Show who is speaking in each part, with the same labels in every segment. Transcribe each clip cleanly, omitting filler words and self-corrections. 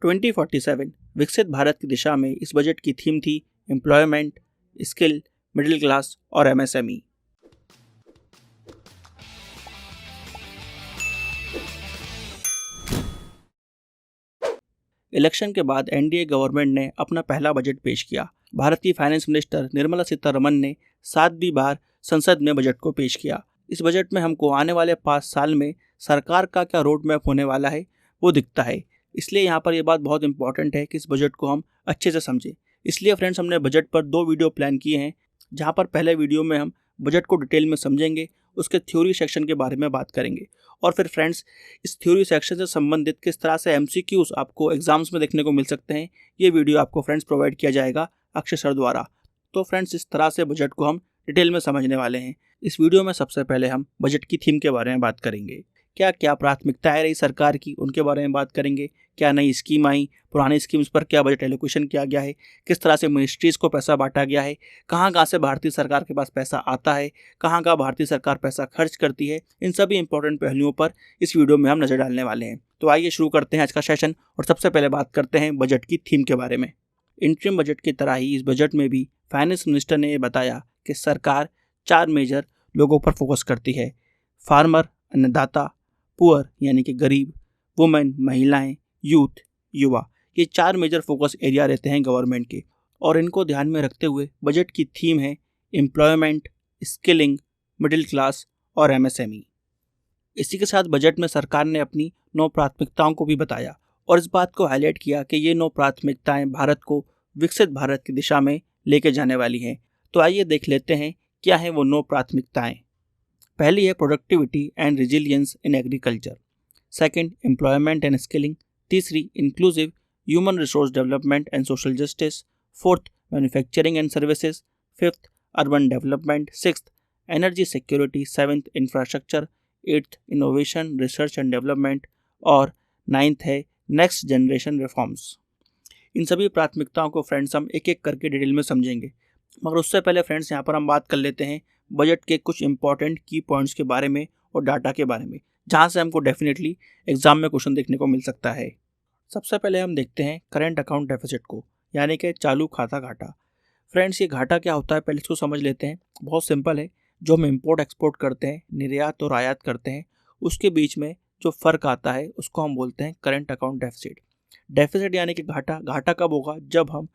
Speaker 1: 2047 विकसित भारत की दिशा में इस बजट की थीम थी एम्प्लॉयमेंट, स्किल, मिडिल क्लास और एमएसएमई। इलेक्शन के बाद एनडीए गवर्नमेंट ने अपना पहला बजट पेश किया। भारतीय फाइनेंस मिनिस्टर निर्मला सीतारमण ने 7वीं बार संसद में बजट को पेश किया। इस बजट में हमको आने वाले 5 साल में सरकार का क्या रोड मैप होने वाला है वो दिखता है। इसलिए यहाँ पर ये बात बहुत इंपॉर्टेंट है कि इस बजट को हम अच्छे से समझें। इसलिए फ्रेंड्स हमने बजट पर 2 वीडियो प्लान किए हैं, जहाँ पर पहले वीडियो में हम बजट को डिटेल में समझेंगे, उसके थ्योरी सेक्शन के बारे में बात करेंगे और फिर फ्रेंड्स इस थ्योरी सेक्शन से संबंधित किस तरह से एमसीक्यूज आपको एग्जाम्स में देखने को मिल सकते हैं, ये वीडियो आपको फ्रेंड्स प्रोवाइड किया जाएगा अक्षय सर द्वारा। तो फ्रेंड्स इस तरह से बजट को हम डिटेल में समझने वाले हैं। इस वीडियो में सबसे पहले हम बजट की थीम के बारे में बात करेंगे। क्या क्या प्राथमिकताएं रही सरकार की उनके बारे में बात करेंगे। क्या नई स्कीम आई, पुरानी स्कीम्स पर क्या बजट एलोकेशन किया गया है, किस तरह से मिनिस्ट्रीज़ को पैसा बांटा गया है, कहाँ कहाँ से भारतीय सरकार के पास पैसा आता है, कहाँ कहाँ भारतीय सरकार पैसा खर्च करती है। इन सभी इंपॉर्टेंट पहलुओं पर इस वीडियो में हम नज़र डालने वाले हैं। तो आइए शुरू करते हैं आज का सेशन और सबसे पहले बात करते हैं बजट की थीम के बारे में। इंटरिम बजट की तरह ही इस बजट में भी फाइनेंस मिनिस्टर ने बताया कि सरकार 4 मेजर लोगों पर फोकस करती है। फार्मर, अन्नदाता, पुअर यानी कि गरीब, वुमेन महिलाएं, यूथ, युवा, ये 4 मेजर फोकस एरिया रहते हैं गवर्नमेंट के और इनको ध्यान में रखते हुए बजट की थीम है एम्प्लॉयमेंट, स्किलिंग, मिडिल क्लास और एमएसएमई। इसी के साथ बजट में सरकार ने अपनी 9 प्राथमिकताओं को भी बताया और इस बात को हाईलाइट किया कि ये 9 प्राथमिकताएं भारत को विकसित भारत की दिशा में लेके जाने वाली हैं। तो आइए देख लेते हैं क्या है वो 9 प्राथमिकताएं। पहली है productivity and resilience in agriculture. Second, employment and skilling. तीसरी, inclusive human resource development and social justice. Fourth, manufacturing and services. Fifth, urban development. Sixth, energy security. Seventh, infrastructure. Eighth, innovation, research and development. और 9th है next generation reforms. इन सभी प्राथमिकताओं को friends हम एक एक करके डिटेल में समझेंगे, मगर उससे पहले फ्रेंड्स यहाँ पर हम बात कर लेते हैं बजट के कुछ इंपॉर्टेंट की पॉइंट्स के बारे में और डाटा के बारे में, जहाँ से हमको डेफिनेटली एग्जाम में क्वेश्चन देखने को मिल सकता है। सबसे पहले हम देखते हैं करेंट अकाउंट डेफिसिट को, यानी कि चालू खाता घाटा। फ्रेंड्स ये घाटा क्या होता है पहले इसको समझ लेते हैं। बहुत सिंपल है, जो हम इम्पोर्ट एक्सपोर्ट करते हैं, निर्यात और आयात करते हैं, उसके बीच में जो फ़र्क आता है उसको हम बोलते हैं करेंट अकाउंट डेफिसिट। डेफिसिट यानी कि घाटा। घाटा कब होगा? जब हम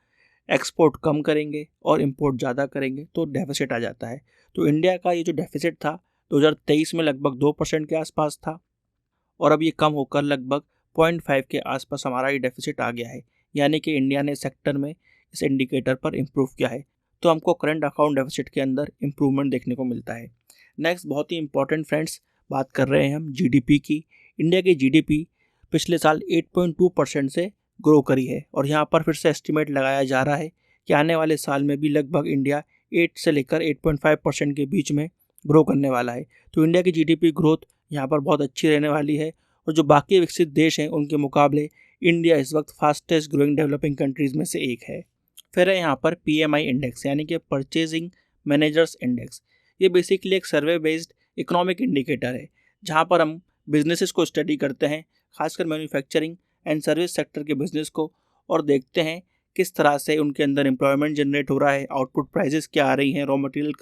Speaker 1: एक्सपोर्ट कम करेंगे और इंपोर्ट ज़्यादा करेंगे तो डेफिसिट आ जाता है। तो इंडिया का ये जो डेफिसिट था 2023 में लगभग 2% के आसपास था और अब ये कम होकर लगभग 0.5 के आसपास हमारा ये डेफिसिट आ गया है, यानी कि इंडिया ने सेक्टर में इस इंडिकेटर पर इम्प्रूव किया है। तो हमको करंट अकाउंट डेफिसिट के अंदर इम्प्रूवमेंट देखने को मिलता है। नेक्स्ट बहुत ही इंपॉर्टेंट फ्रेंड्स बात कर रहे हैं हम जीडीपी की। इंडिया की जीडीपी पिछले साल 8.2% से ग्रो करी है और यहाँ पर फिर से एस्टिमेट लगाया जा रहा है कि आने वाले साल में भी लगभग इंडिया 8 से लेकर 8.5% के बीच में ग्रो करने वाला है। तो इंडिया की जीडीपी ग्रोथ यहाँ पर बहुत अच्छी रहने वाली है और जो बाकी विकसित देश हैं उनके मुकाबले इंडिया इस वक्त फास्टेस्ट ग्रोइंग डेवलपिंग कंट्रीज़ में से एक है। फिर है यहाँ पर PMI इंडेक्स, यानी कि परचेजिंग मैनेजर्स इंडेक्स। ये बेसिकली एक सर्वे बेस्ड इकोनॉमिक इंडिकेटर है, जहाँ पर हम बिजनेसेस को स्टडी करते हैं, खासकर मैन्युफैक्चरिंग एंड सर्विस सेक्टर के बिजनेस को, और देखते हैं किस तरह से उनके अंदर एम्प्लॉयमेंट जनरेट हो रहा है, आउटपुट प्राइसेस क्या आ रही हैं, रॉ मटेरियल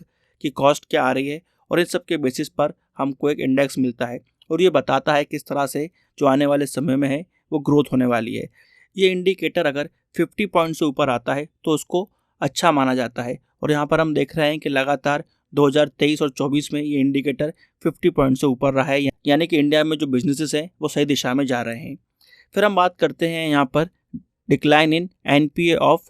Speaker 1: की कॉस्ट क्या आ रही है, और इन सब के बेसिस पर हमको एक इंडेक्स मिलता है और ये बताता है किस तरह से जो आने वाले समय में है वो ग्रोथ होने वाली है। ये इंडिकेटर अगर 50 पॉइंट से ऊपर आता है तो उसको अच्छा माना जाता है और यहाँ पर हम देख रहे हैं कि लगातार 2023 और 24 में ये इंडिकेटर 50 पॉइंट से ऊपर रहा है, यानी कि इंडिया में जो बिजनेसेस हैं वो सही दिशा में जा रहे हैं। फिर हम बात करते हैं यहाँ पर डिक्लाइन इन NPA ऑफ।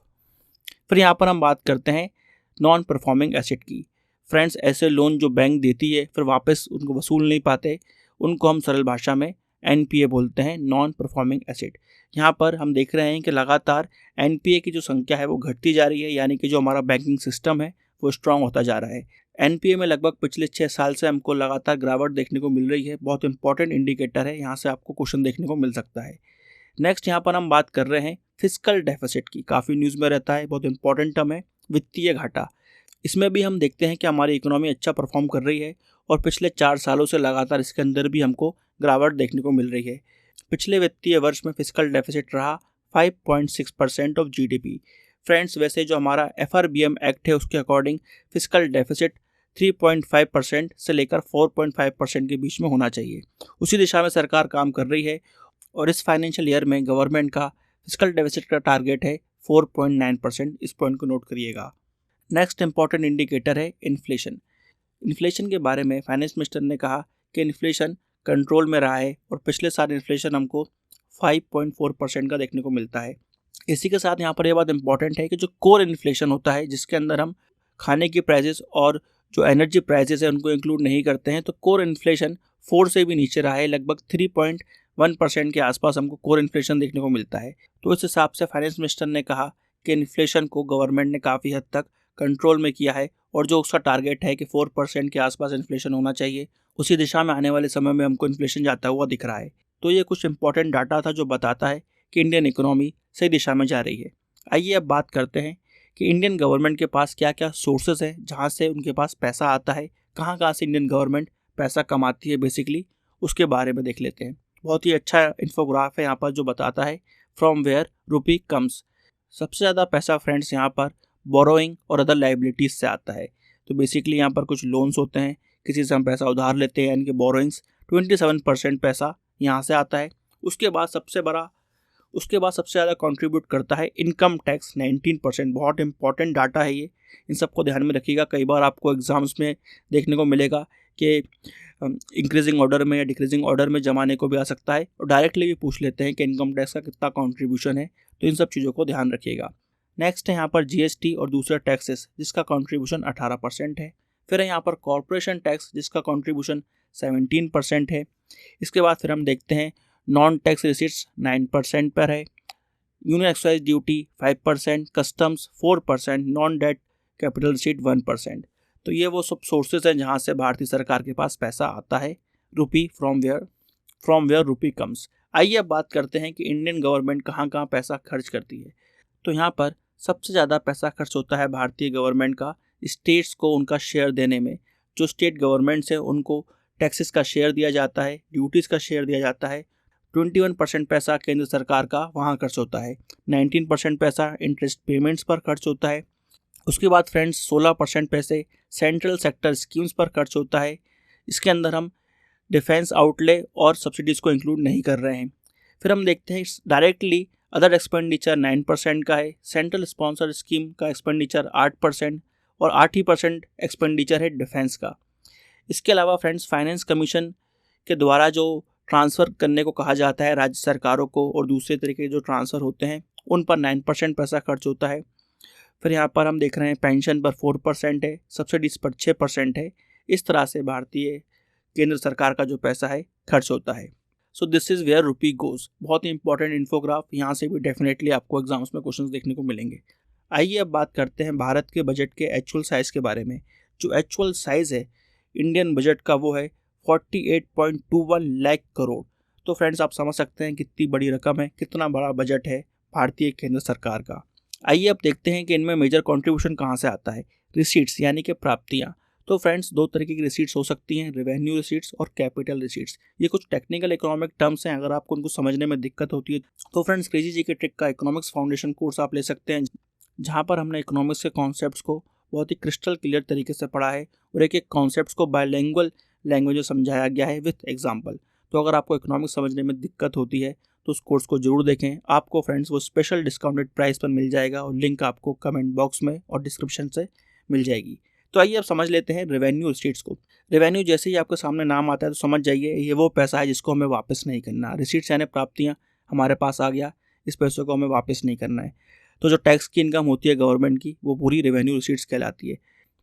Speaker 1: फिर यहाँ पर हम बात करते हैं नॉन परफॉर्मिंग एसेट की। फ्रेंड्स ऐसे लोन जो बैंक देती है फिर वापस उनको वसूल नहीं पाते, उनको हम सरल भाषा में NPA बोलते हैं, नॉन परफॉर्मिंग एसेट। यहाँ पर हम देख रहे हैं कि लगातार NPA की जो संख्या है वो घटती जा रही है, यानी कि जो हमारा बैंकिंग सिस्टम है वो स्ट्रांग होता जा रहा है। NPA में लगभग पिछले 6 साल से हमको लगातार गिरावट देखने को मिल रही है। बहुत इंपॉर्टेंट इंडिकेटर है, यहाँ से आपको क्वेश्चन देखने को मिल सकता है। नेक्स्ट यहाँ पर हम बात कर रहे हैं फिस्कल डेफिसिट की। काफ़ी न्यूज़ में रहता है, बहुत इंपॉर्टेंट टर्म है, वित्तीय घाटा। इसमें भी हम देखते हैं कि हमारी इकोनॉमी अच्छा परफॉर्म कर रही है और पिछले 4 सालों से लगातार इसके अंदर भी हमको गिरावट देखने को मिल रही है। पिछले वित्तीय वर्ष में फिस्कल डेफिसिट रहा 5.6% ऑफ जीडीपी। फ्रेंड्स, वैसे जो हमारा FRBM एक्ट है उसके अकॉर्डिंग फिजिकल डेफिसिट 3.5% से लेकर 4.5% के बीच में होना चाहिए। उसी दिशा में सरकार काम कर रही है और इस फाइनेंशियल ईयर में गवर्नमेंट का फिजिकल डेफिसिट का टारगेट है 4.9%। इस पॉइंट को नोट करिएगा। नेक्स्ट इंपॉर्टेंट इंडिकेटर है इन्फ्लेशन। इन्फ्लेशन के बारे में फाइनेंस मिनिस्टर ने कहा कि इन्फ्लेशन कंट्रोल में रहा है और पिछले साल इन्फ्लेशन हमको 5.4% का देखने को मिलता है। इसी के साथ यहाँ पर यह बात इंपॉर्टेंट है कि जो कोर इन्फ्लेशन होता है, जिसके अंदर हम खाने की प्राइसेस और जो एनर्जी प्राइसेस है उनको इंक्लूड नहीं करते हैं, तो कोर इन्फ्लेशन 4 से भी नीचे रहा है। लगभग 3.1% के आसपास हमको कोर इन्फ्लेशन देखने को मिलता है। तो इस हिसाब से फाइनेंस मिनिस्टर ने कहा कि इन्फ्लेशन को गवर्नमेंट ने काफ़ी हद तक कंट्रोल में किया है और जो उसका टारगेट है कि 4% के आसपास इन्फ्लेशन होना चाहिए, उसी दिशा में आने वाले समय में हमको इन्फ्लेशन जाता हुआ दिख रहा है। तो ये कुछ इंपॉर्टेंट डाटा था जो बताता है कि इंडियन इकोनॉमी सही दिशा में जा रही है। आइए अब बात करते हैं कि इंडियन गवर्नमेंट के पास क्या क्या सोर्सेज है जहाँ से उनके पास पैसा आता है, कहाँ कहाँ से इंडियन गवर्नमेंट पैसा कमाती है बेसिकली, उसके बारे में देख लेते हैं। बहुत ही अच्छा इन्फोग्राफ है यहाँ पर जो बताता है फ्रॉम वेयर रुपी कम्स। सबसे ज़्यादा पैसा फ्रेंड्स यहाँ पर बोरोइंग और अदर लाइबिलिटीज़ से आता है। तो बेसिकली यहाँ पर कुछ लोन्स होते हैं, किसी से हम पैसा उधार लेते हैं, यानी कि बोरोइंग्स 27% पैसा यहाँ से आता है। उसके बाद सबसे ज़्यादा कंट्रीब्यूट करता है इनकम टैक्स 19%। बहुत इंपॉर्टेंट डाटा है ये, इन सबको ध्यान में रखिएगा। कई बार आपको एग्जाम्स में देखने को मिलेगा कि इंक्रीजिंग ऑर्डर में या डिक्रीजिंग ऑर्डर में जमाने को भी आ सकता है और डायरेक्टली भी पूछ लेते हैं कि इनकम टैक्स का कितना कंट्रीब्यूशन है। तो इन सब चीज़ों को ध्यान रखिएगा। नेक्स्ट है यहाँ पर GST और दूसरे टैक्सेस जिसका कंट्रीब्यूशन 18% है। फिर है यहाँ पर कॉर्पोरेशन टैक्स जिसका कंट्रीब्यूशन 17% है। इसके बाद फिर हम देखते हैं नॉन टैक्स रिसीट्स 9% पर है, union excise duty 5%, customs 4%, non debt capital receipt 1%। तो ये वो सब सोर्सेज हैं जहाँ से भारतीय सरकार के पास पैसा आता है, रुपी फ्रॉम वेयर रुपी कम्स। आइए अब बात करते हैं कि इंडियन गवर्नमेंट कहाँ कहाँ पैसा खर्च करती है। तो यहाँ पर सबसे ज़्यादा पैसा खर्च होता है भारतीय गवर्नमेंट का स्टेट्स को उनका शेयर देने में। जो स्टेट गवर्नमेंट्स हैं उनको टैक्सेस का शेयर दिया जाता है, ड्यूटीज़ का शेयर दिया जाता है। 21% पैसा केंद्र सरकार का वहाँ खर्च होता है, 19% पैसा इंटरेस्ट पेमेंट्स पर खर्च होता है। उसके बाद फ्रेंड्स 16% पैसे सेंट्रल सेक्टर स्कीम्स पर खर्च होता है। इसके अंदर हम डिफेंस आउटले और सब्सिडीज़ को इंक्लूड नहीं कर रहे हैं। फिर हम देखते हैं डायरेक्टली अदर एक्सपेंडिचर 9% का है, सेंट्रल स्पॉन्सर स्कीम का एक्सपेंडिचर 8% और 8% एक्सपेंडिचर है डिफेंस का। इसके अलावा फ्रेंड्स फाइनेंस कमीशन के द्वारा जो ट्रांसफ़र करने को कहा जाता है राज्य सरकारों को और दूसरे तरीके के जो ट्रांसफ़र होते हैं उन पर 9% पैसा खर्च होता है। फिर यहाँ पर हम देख रहे हैं पेंशन पर 4% है, सब्सिडीज़ पर 6% है। इस तरह से भारतीय केंद्र सरकार का जो पैसा है खर्च होता है। So this is where rupee goes. बहुत ही इंपॉर्टेंट इन्फोग्राफ, यहाँ से भी डेफिनेटली आपको एग्जाम्स में क्वेश्चंस देखने को मिलेंगे। आइए अब बात करते हैं भारत के बजट के एक्चुअल साइज़ के बारे में। जो एक्चुअल साइज़ है इंडियन बजट का वो है 48.21 लाख करोड़। तो फ्रेंड्स आप समझ सकते हैं कितनी बड़ी रकम है, कितना बड़ा बजट है भारतीय केंद्र सरकार का। आइए अब देखते हैं कि इनमें मेजर कंट्रीब्यूशन कहाँ से आता है। रिसीट्स यानी कि प्राप्तियाँ। तो फ्रेंड्स दो तरीके की रिसीट्स हो सकती हैं, रेवेन्यू रिसीट्स और कैपिटल रिसीट्स। ये कुछ टेक्निकल इकोनॉमिक टर्म्स हैं, अगर आपको उनको समझने में दिक्कत होती है तो फ्रेंड्स क्रेजी जी के ट्रिक का इकोनॉमिक्स फाउंडेशन कोर्स आप ले सकते हैं, जहाँ पर हमने इकोनॉमिक्स के कॉन्सेप्ट्स को बहुत ही क्रिस्टल क्लियर तरीके से पढ़ा है और एक एक कॉन्सेप्ट्स को बायलैंग्वेज लैंग्वेज में समझाया गया है विथ एग्जाम्पल। तो अगर आपको इकोनॉमिक्स समझने में दिक्कत होती है तो उस कोर्स को जरूर देखें। आपको फ्रेंड्स वो स्पेशल डिस्काउंटेड प्राइस पर मिल जाएगा और लिंक आपको कमेंट बॉक्स में और डिस्क्रिप्शन से मिल जाएगी। तो आइए अब समझ लेते हैं रेवेन्यू रिसीट्स को। रेवेन्यू जैसे ही आपके सामने नाम आता है तो समझ जाइए ये वो पैसा है जिसको हमें वापस नहीं करना। रिसीट्स यानी प्राप्तियाँ, हमारे पास आ गया, इस पैसों को हमें वापस नहीं करना है। तो जो टैक्स की इनकम होती है गवर्नमेंट की वो पूरी रेवेन्यू रिसीट्स कहलाती है।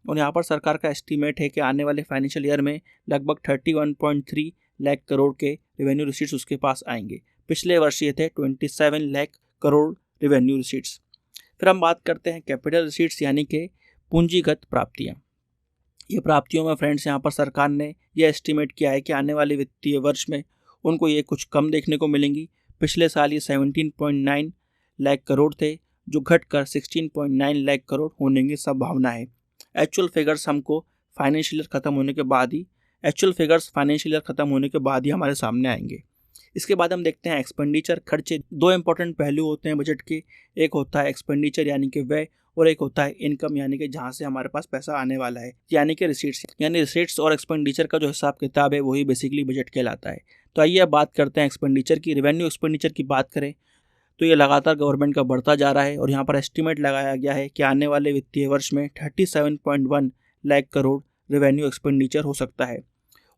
Speaker 1: और यहाँ पर सरकार का एस्टीमेट है कि आने वाले फाइनेंशियल ईयर में लगभग 31.3 लाख करोड़ के रेवेन्यू रिसीट्स उसके पास आएंगे। पिछले वर्ष ये थे 27 लाख करोड़ रेवेन्यू रिसीट्स। फिर हम बात करते हैं कैपिटल रिसीट्स यानी कि पूंजीगत प्राप्तियाँ। ये प्राप्तियों में फ्रेंड्स यहाँ पर सरकार ने यह एस्टीमेट किया है कि आने वाले वित्तीय वर्ष में उनको ये कुछ कम देखने को मिलेंगी। पिछले साल ये 17.9 लाख करोड़ थे जो घटकर 16.9 लाख करोड़ होने की संभावना है। एक्चुअल फिगर्स हमको फाइनेंशियल ईयर ख़त्म होने के बाद ही हमारे सामने आएंगे। इसके बाद हम देखते हैं एक्सपेंडिचर, खर्चे। दो इंपॉर्टेंट पहलू होते हैं बजट के, एक होता है एक्सपेंडिचर यानी कि व्यय, और एक होता है इनकम यानी कि जहाँ से हमारे पास पैसा आने वाला है, यानी कि रिसीट्स। यानी रिसीट्स और एक्सपेंडिचर का जो हिसाब किताब है वही बेसिकली बजट कहलाता है। तो आइए अब बात करते हैं एक्सपेंडिचर की। रेवेन्यू एक्सपेंडिचर की बात करें तो ये लगातार गवर्नमेंट का बढ़ता जा रहा है और यहाँ पर एस्टिमेट लगाया गया है कि आने वाले वित्तीय वर्ष में 37.1 लाख करोड़ रेवेन्यू एक्सपेंडिचर हो सकता है।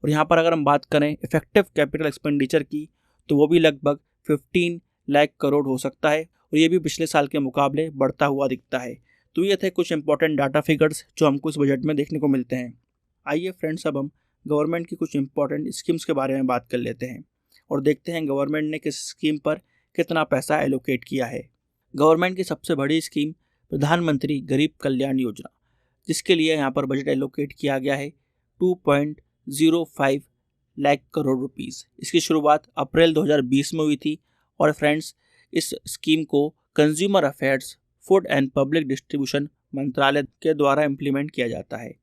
Speaker 1: और यहाँ पर अगर हम बात करें इफेक्टिव कैपिटल एक्सपेंडिचर की तो वो भी लगभग 15 लाख करोड़ हो सकता है और ये भी पिछले साल के मुकाबले बढ़ता हुआ दिखता है। तो ये थे कुछ इंपॉर्टेंट डाटा फिगर्स जो हमको इस बजट में देखने को मिलते हैं। आइए फ्रेंड्स, अब हम गवर्नमेंट की कुछ इंपॉर्टेंट स्कीम्स के बारे में बात कर लेते हैं और देखते हैं गवर्नमेंट ने किस स्कीम पर कितना पैसा एलोकेट किया है। गवर्नमेंट की सबसे बड़ी स्कीम प्रधानमंत्री गरीब कल्याण योजना, जिसके लिए यहाँ पर बजट एलोकेट किया गया है 2.05 लाख करोड़ रुपीस। इसकी शुरुआत अप्रैल 2020 में हुई थी और फ्रेंड्स इस स्कीम को consumer affairs, food and public distribution मंत्रालय के द्वारा इम्प्लीमेंट किया जाता है।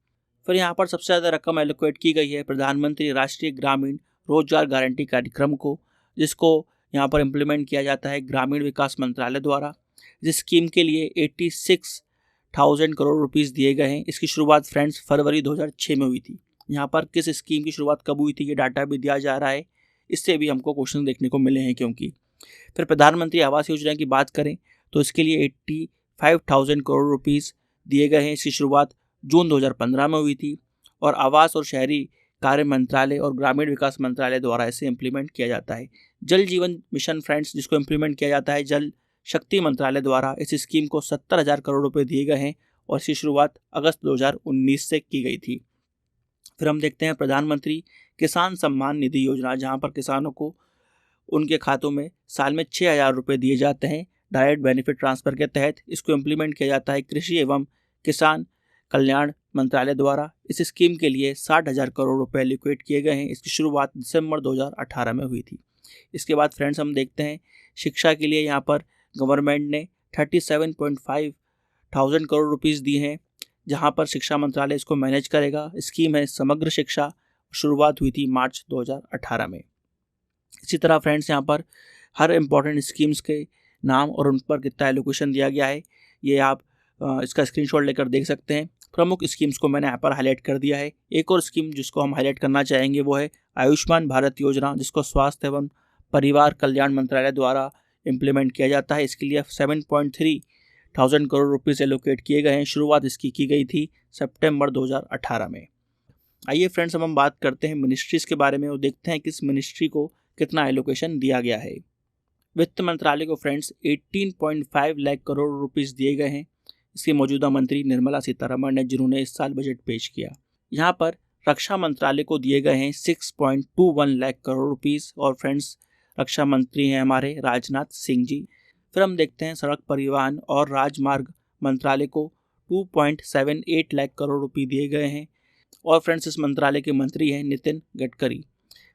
Speaker 1: फिर यहाँ पर सबसे ज़्यादा रकम एलोकेट की गई है प्रधानमंत्री राष्ट्रीय ग्रामीण रोजगार गारंटी कार्यक्रम को, जिसको यहाँ पर इम्प्लीमेंट किया जाता है ग्रामीण विकास मंत्रालय द्वारा। इस स्कीम के लिए 86,000 करोड़ रुपीस दिए गए हैं। इसकी शुरुआत फ्रेंड्स फरवरी 2006 में हुई थी। यहाँ पर किस स्कीम की शुरुआत कब हुई थी ये डाटा भी दिया जा रहा है, इससे भी हमको क्वेश्चन देखने को मिले हैं क्योंकि। फिर प्रधानमंत्री आवास योजना की बात करें तो इसके लिए 85,000 करोड़ रुपीस दिए गए हैं। इसकी शुरुआत जून 2015 में हुई थी और आवास और शहरी कार्य मंत्रालय और ग्रामीण विकास मंत्रालय द्वारा इसे इम्प्लीमेंट किया जाता है। जल जीवन मिशन फ्रेंड्स, जिसको इम्प्लीमेंट किया जाता है जल शक्ति मंत्रालय द्वारा, इस स्कीम को 70,000 करोड़ रुपए दिए गए हैं और इसकी शुरुआत अगस्त 2019 से की गई थी। फिर हम देखते हैं प्रधानमंत्री किसान सम्मान निधि योजना, जहां पर किसानों को उनके खातों में साल में 6,000 रुपये दिए जाते हैं डायरेक्ट बेनिफिट ट्रांसफ़र के तहत। इसको इम्प्लीमेंट किया जाता है कृषि एवं किसान कल्याण मंत्रालय द्वारा। इस स्कीम के लिए 60,000 करोड़ रुपए एलोकेट किए गए हैं। इसकी शुरुआत दिसंबर 2018 में हुई थी। इसके बाद फ्रेंड्स हम देखते हैं शिक्षा के लिए यहाँ पर गवर्नमेंट ने 37,500 करोड़ रुपीस दिए हैं, जहाँ पर शिक्षा मंत्रालय इसको मैनेज करेगा। स्कीम है समग्र शिक्षा, शुरुआत हुई थी मार्च 2018 में। इसी तरह फ्रेंड्स यहाँ पर हर इम्पॉर्टेंट स्कीम्स के नाम और उन पर कितना एलोकेशन दिया गया है ये आप इसका स्क्रीनशॉट लेकर देख सकते हैं। प्रमुख स्कीम्स को मैंने यहाँ पर हाईलाइट कर दिया है। एक और स्कीम जिसको हम हाईलाइट करना चाहेंगे वो है आयुष्मान भारत योजना, जिसको स्वास्थ्य एवं परिवार कल्याण मंत्रालय द्वारा इम्प्लीमेंट किया जाता है। इसके लिए 7,300 करोड़ रुपीस एलोकेट किए गए हैं। शुरुआत इसकी की गई थी सितंबर 2018 में। आइए फ्रेंड्स, अब हम बात करते हैं मिनिस्ट्रीज़ के बारे में और देखते हैं किस मिनिस्ट्री को कितना एलोकेशन दिया गया है। वित्त मंत्रालय को फ्रेंड्स 18.5 लाख करोड़ रुपीस दिए गए हैं। इसके मौजूदा मंत्री निर्मला सीतारमण ने, जिन्होंने इस साल बजट पेश किया। यहाँ पर रक्षा मंत्रालय को दिए गए हैं 6.21 लाख करोड़ रुपीस और फ्रेंड्स रक्षा मंत्री हैं हमारे राजनाथ सिंह जी। फिर हम देखते हैं सड़क परिवहन और राजमार्ग मंत्रालय को 2.78 लाख करोड़ रुपये दिए गए हैं और फ्रेंड्स इस मंत्रालय के मंत्री हैं नितिन गडकरी।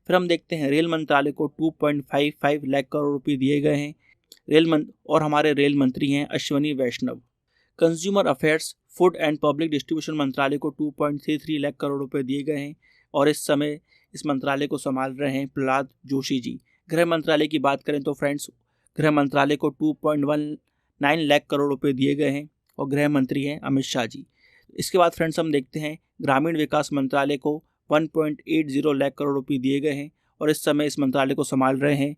Speaker 1: फिर हम देखते हैं रेल मंत्रालय को 2.55 लाख करोड़ रुपये दिए गए हैं और हमारे रेल मंत्री हैं Ashwini Vaishnaw. Consumer affairs, food and public distribution मंत्रालय को 2.33 लाख करोड़ रुपए दिए गए हैं और इस समय इस मंत्रालय को संभाल रहे हैं प्रहलाद जोशी जी। गृह मंत्रालय की बात करें तो फ्रेंड्स गृह मंत्रालय को 2.19 लाख करोड़ रुपए दिए गए हैं और गृह मंत्री हैं अमित शाह जी। इसके बाद फ्रेंड्स हम देखते हैं ग्रामीण विकास मंत्रालय को 1.80 लाख करोड़ रुपये दिए गए हैं और इस समय इस मंत्रालय को संभाल रहे हैं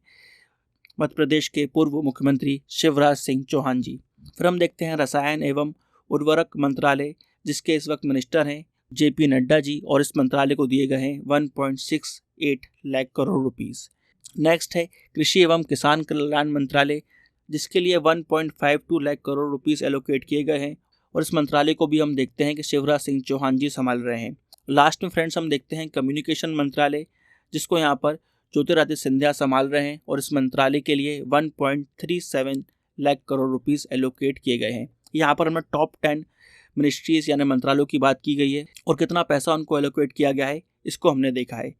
Speaker 1: मध्य प्रदेश के पूर्व मुख्यमंत्री शिवराज सिंह चौहान जी। फिर हम देखते हैं रसायन एवं उर्वरक मंत्रालय, जिसके इस वक्त मिनिस्टर हैं JP नड्डा जी और इस मंत्रालय को दिए गए हैं 1.68 लाख करोड़ रुपीस। नेक्स्ट है कृषि एवं किसान कल्याण मंत्रालय, जिसके लिए 1.52 लाख करोड़ रुपीस एलोकेट किए गए हैं और इस मंत्रालय को भी हम देखते हैं कि शिवराज सिंह चौहान जी संभाल रहे हैं। लास्ट में फ्रेंड्स हम देखते हैं कम्युनिकेशन मंत्रालय, जिसको यहाँ पर ज्योतिरादित्य सिंधिया संभाल रहे हैं और इस मंत्रालय के लिए 1.37 लाख करोड़ रुपीस एलोकेट किए गए हैं। यहाँ पर हमें टॉप 10 मिनिस्ट्रीज यानी मंत्रालयों की बात की गई है और कितना पैसा उनको एलोकेट किया गया है इसको हमने देखा है।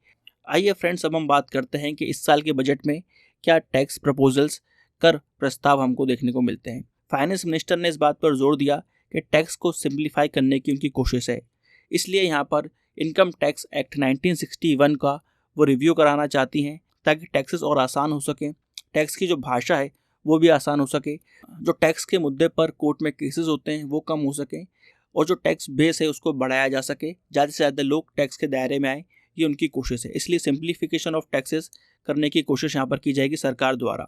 Speaker 1: आइए फ्रेंड्स, अब हम बात करते हैं कि इस साल के बजट में क्या टैक्स प्रपोजल्स, कर प्रस्ताव हमको देखने को मिलते हैं। फाइनेंस मिनिस्टर ने इस बात पर जोर दिया कि टैक्स को सिंप्लीफाई करने की उनकी कोशिश है, इसलिए यहाँ पर इनकम टैक्स एक्ट 1961 का वो रिव्यू कराना चाहती हैं ताकि टैक्सेस और आसान हो सकें, टैक्स की जो भाषा है वो भी आसान हो सके, जो टैक्स के मुद्दे पर कोर्ट में केसेस होते हैं वो कम हो सकें, और जो टैक्स बेस है उसको बढ़ाया जा सके, ज़्यादा से ज़्यादा लोग टैक्स के दायरे में आए, ये उनकी कोशिश है। इसलिए सिंप्लीफिकेशन ऑफ टैक्सेस करने की कोशिश यहाँ पर की जाएगी सरकार द्वारा।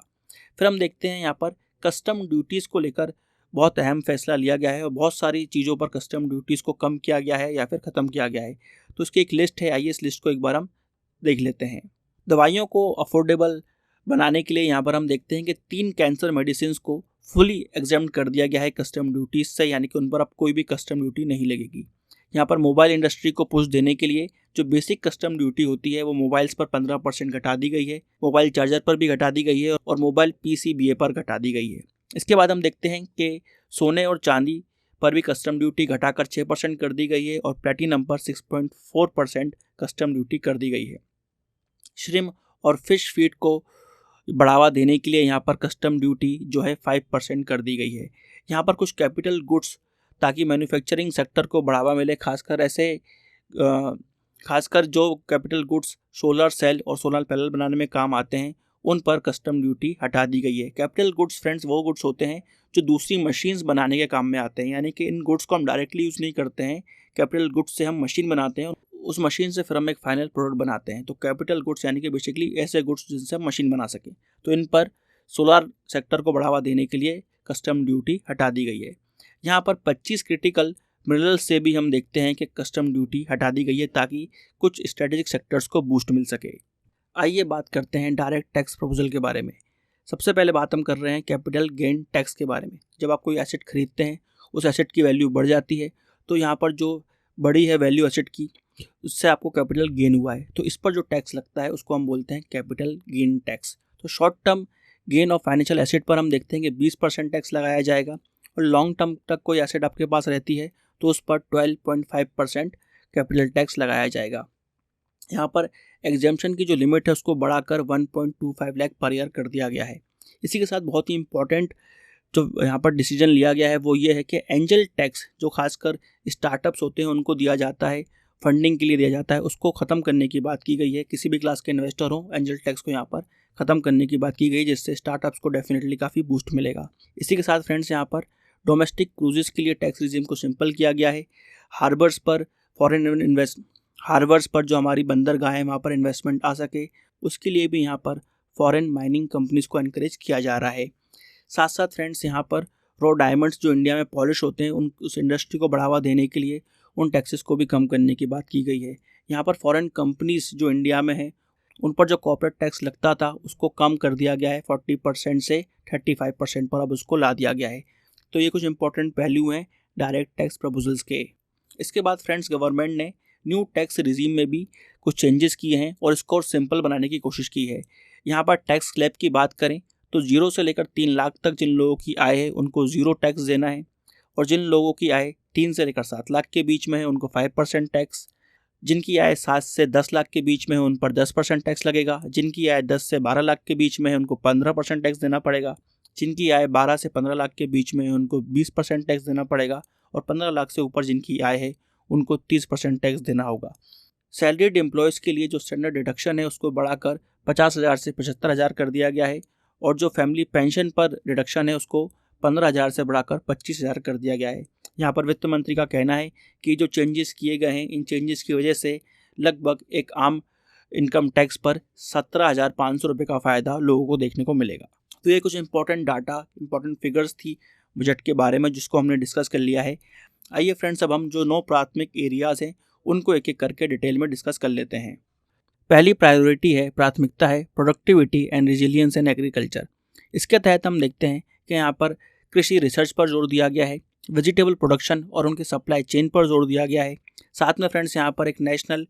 Speaker 1: फिर हम देखते हैं यहाँ पर कस्टम ड्यूटीज़ को लेकर बहुत अहम फैसला लिया गया है और बहुत सारी चीज़ों पर कस्टम ड्यूटीज़ को कम किया गया है या फिर ख़त्म किया गया है। तो इसकी एक लिस्ट है, आइए इस लिस्ट को एक बार हम देख लेते हैं। दवाइयों को अफोर्डेबल बनाने के लिए यहाँ पर हम देखते हैं कि 3 कैंसर मेडिसिन को फुली एग्जेम्प्ट कर दिया गया है कस्टम ड्यूटीज से, यानी कि उन पर अब कोई भी कस्टम ड्यूटी नहीं लगेगी। यहाँ पर मोबाइल इंडस्ट्री को पुश देने के लिए जो बेसिक कस्टम ड्यूटी होती है वो मोबाइल्स पर 15% घटा दी गई है, मोबाइल चार्जर पर भी घटा दी गई है और मोबाइल PCBA पर घटा दी गई है। इसके बाद हम देखते हैं कि सोने और चांदी पर भी कस्टम ड्यूटी घटाकर 6% कर दी गई है और प्लेटिनम पर 6.4% कस्टम ड्यूटी कर दी गई है। श्रिम्प और फिश फीड को बढ़ावा देने के लिए यहाँ पर कस्टम ड्यूटी जो है 5% कर दी गई है। यहाँ पर कुछ कैपिटल गुड्स, ताकि मैन्युफैक्चरिंग सेक्टर को बढ़ावा मिले, खासकर जो कैपिटल गुड्स सोलर सेल और सोलर पैनल बनाने में काम आते हैं, उन पर कस्टम ड्यूटी हटा दी गई है। कैपिटल गुड्स फ्रेंड्स वो गुड्स होते हैं जो दूसरी मशीन्स बनाने के काम में आते हैं, यानी कि इन गुड्स को हम डायरेक्टली यूज़ नहीं करते हैं। कैपिटल गुड्स से हम मशीन बनाते हैं, उस मशीन से फिर हम एक फाइनल प्रोडक्ट बनाते हैं। तो कैपिटल गुड्स यानी कि बेसिकली ऐसे गुड्स जिनसे हम मशीन बना सकें, तो इन पर सोलर सेक्टर को बढ़ावा देने के लिए कस्टम ड्यूटी हटा दी गई है। यहाँ पर 25 क्रिटिकल मिनरल्स से भी हम देखते हैं कि कस्टम ड्यूटी हटा दी गई है, ताकि कुछ स्ट्रेटेजिक सेक्टर्स को बूस्ट मिल सके। आइए बात करते हैं डायरेक्ट टैक्स प्रपोजल के बारे में। सबसे पहले बात हम कर रहे हैं कैपिटल गेन टैक्स के बारे में। जब आप कोई एसेट खरीदते हैं, उस एसेट की वैल्यू बढ़ जाती है, तो यहाँ पर जो बड़ी है वैल्यू एसेट की, उससे आपको कैपिटल गेन हुआ है, तो इस पर जो टैक्स लगता है उसको हम बोलते हैं कैपिटल गेन टैक्स। तो short term gain of financial asset पर हम देखते हैं कि 20% टैक्स लगाया जाएगा, और लॉन्ग टर्म तक कोई एसेट आपके पास रहती है तो उस पर 12.5% कैपिटल टैक्स लगाया जाएगा। यहाँ पर एग्जेम्पशन की जो लिमिट है उसको बढ़ाकर 1.25 लाख पर ईयर कर दिया गया है। इसी के साथ बहुत ही इंपॉर्टेंट जो यहाँ पर डिसीजन लिया गया है वो ये है कि एंजल टैक्स जो खासकर स्टार्टअप्स होते हैं उनको दिया जाता है, फंडिंग के लिए दिया जाता है, उसको ख़त्म करने की बात की गई है। किसी भी क्लास के इन्वेस्टर हो, एंजल टैक्स को यहाँ पर ख़त्म करने की बात की गई, जिससे स्टार्टअप्स को डेफिनेटली काफ़ी बूस्ट मिलेगा। इसी के साथ फ्रेंड्स यहाँ पर डोमेस्टिक क्रूजेस के लिए टैक्स रिजीम को सिंपल किया गया है। हार्बर्स पर जो हमारी बंदरगाह है वहाँ पर इन्वेस्टमेंट आ सके, उसके लिए भी यहाँ पर फॉरेन माइनिंग कंपनीज़ को एनकरेज किया जा रहा है। साथ साथ फ्रेंड्स यहाँ पर रॉ डायमंड्स जो इंडिया में पॉलिश होते हैं, उस इंडस्ट्री को बढ़ावा देने के लिए उन टैक्सेस को भी कम करने की बात की गई है। यहाँ पर फॉरेन कंपनीज जो इंडिया में हैं, उन पर जो कॉर्पोरेट टैक्स लगता था उसको कम कर दिया गया है, 40% से 35% पर अब उसको ला दिया गया है। तो ये कुछ इंपॉर्टेंट पहलू हैं डायरेक्ट टैक्स प्रपोजल्स के। इसके बाद फ्रेंड्स गवर्नमेंट ने न्यू टैक्स रिजीम में भी कुछ चेंजेस किए हैं और इसको और सिंपल बनाने की कोशिश की है। यहाँ पर टैक्स स्लैब की बात करें तो 0 से लेकर 3 लाख तक जिन लोगों की आय है उनको 0 टैक्स देना है, और जिन लोगों की आय 3 से लेकर 7 लाख के बीच में है उनको 5% टैक्स, जिनकी आय 7 से 10 लाख के बीच में है उन पर 10% टैक्स लगेगा, जिनकी आय 10 से 12 लाख के बीच में है उनको 15% टैक्स देना पड़ेगा, जिनकी आय 12 से 15 लाख के बीच में है उनको 20% टैक्स देना पड़ेगा, और 15 लाख से ऊपर जिनकी आय है उनको 30% टैक्स देना होगा। सैलरीड एम्प्लॉयज़ के लिए जो स्टैंडर्ड डिडक्शन है उसको बढ़ाकर 50,000 से 75,000 कर दिया गया है, और जो फैमिली पेंशन पर रिडक्शन है उसको 15,000 से बढ़ाकर 25,000 कर दिया गया है। यहाँ पर वित्त मंत्री का कहना है कि जो चेंजेस किए गए हैं, इन चेंजेस की वजह से लगभग एक आम इनकम टैक्स पर 17,500 रुपये का फ़ायदा लोगों को देखने को मिलेगा। तो ये कुछ इंपॉर्टेंट डाटा, इंपॉर्टेंट फिगर्स थी बजट के बारे में, जिसको हमने डिस्कस कर लिया है। आइए फ्रेंड्स, अब हम जो 9 प्राथमिक एरियाज़ हैं उनको एक एक करके डिटेल में डिस्कस कर लेते हैं। पहली प्राथमिकता है productivity and resilience in agriculture. इसके तहत हम देखते हैं कि यहाँ पर कृषि रिसर्च पर जोर दिया गया है, वेजिटेबल प्रोडक्शन और उनके सप्लाई चेन पर जोर दिया गया है। साथ में फ्रेंड्स यहाँ पर एक नेशनल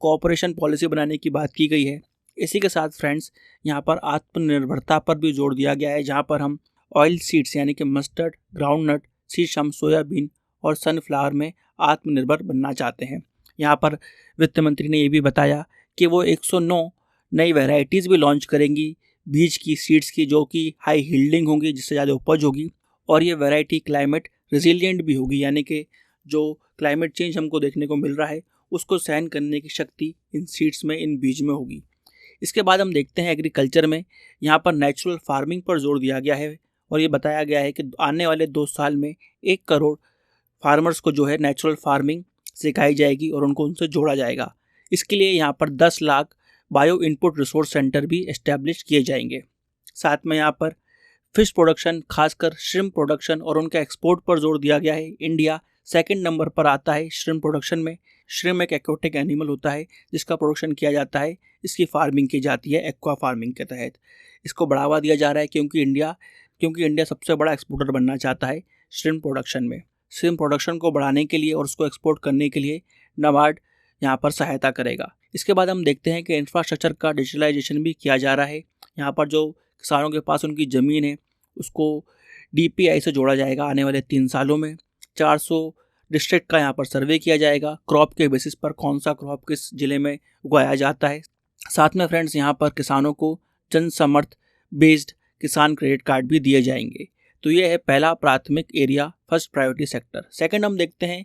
Speaker 1: कोऑपरेशन पॉलिसी बनाने की बात की गई है। इसी के साथ फ्रेंड्स यहाँ पर आत्मनिर्भरता पर भी जोर दिया गया है, जहाँ पर हम ऑयल सीड्स यानी कि मस्टर्ड, ग्राउंडनट, सीसम, सोयाबीन और सनफ्लावर में आत्मनिर्भर बनना चाहते हैं। यहाँ पर वित्त मंत्री ने ये भी बताया कि वो 109 नई वैरायटीज़ भी लॉन्च करेंगी बीज की, सीड्स की, जो कि हाई यील्डिंग होंगी, जिससे ज़्यादा उपज होगी, और ये वैरायटी क्लाइमेट रेजिलिएंट भी होगी, यानी कि जो क्लाइमेट चेंज हमको देखने को मिल रहा है उसको सहन करने की शक्ति इन सीड्स में, इन बीज में होगी। इसके बाद हम देखते हैं एग्रीकल्चर में यहाँ पर नेचुरल फार्मिंग पर जोर दिया गया है और ये बताया गया है कि आने वाले 2 साल में 1 करोड़ फार्मर्स को जो है नेचुरल फार्मिंग सिखाई जाएगी और उनको उनसे जोड़ा जाएगा। इसके लिए यहाँ पर 10 lakh bio input resource centre भी एस्टैब्लिश किए जाएंगे। साथ में यहाँ पर फिश प्रोडक्शन, खासकर श्रिम्प प्रोडक्शन और उनका एक्सपोर्ट पर जोर दिया गया है। इंडिया 2nd नंबर पर आता है श्रिम्प प्रोडक्शन में। श्रिम्प एक एक्वाटिक एनिमल होता है जिसका प्रोडक्शन किया जाता है, इसकी फार्मिंग की जाती है एक्वा फार्मिंग के तहत। इसको बढ़ावा दिया जा रहा है क्योंकि इंडिया सबसे बड़ा एक्सपोर्टर बनना चाहता है श्रिम्प प्रोडक्शन में। श्रिम्प प्रोडक्शन को बढ़ाने के लिए और उसको एक्सपोर्ट करने के लिए नाबार्ड यहाँ पर सहायता करेगा। इसके बाद हम देखते हैं कि इंफ्रास्ट्रक्चर का डिजिटलाइजेशन भी किया जा रहा है। यहाँ पर जो किसानों के पास उनकी ज़मीन है उसको DPI से जोड़ा जाएगा। आने वाले 3 सालों में 400 डिस्ट्रिक्ट का यहाँ पर सर्वे किया जाएगा, क्रॉप के बेसिस पर कौन सा क्रॉप किस ज़िले में उगाया जाता है। साथ में फ्रेंड्स यहाँ पर किसानों को जन समर्थ बेस्ड किसान क्रेडिट कार्ड भी दिए जाएंगे। तो ये है पहला प्राथमिक area, first priority sector. Second हम देखते हैं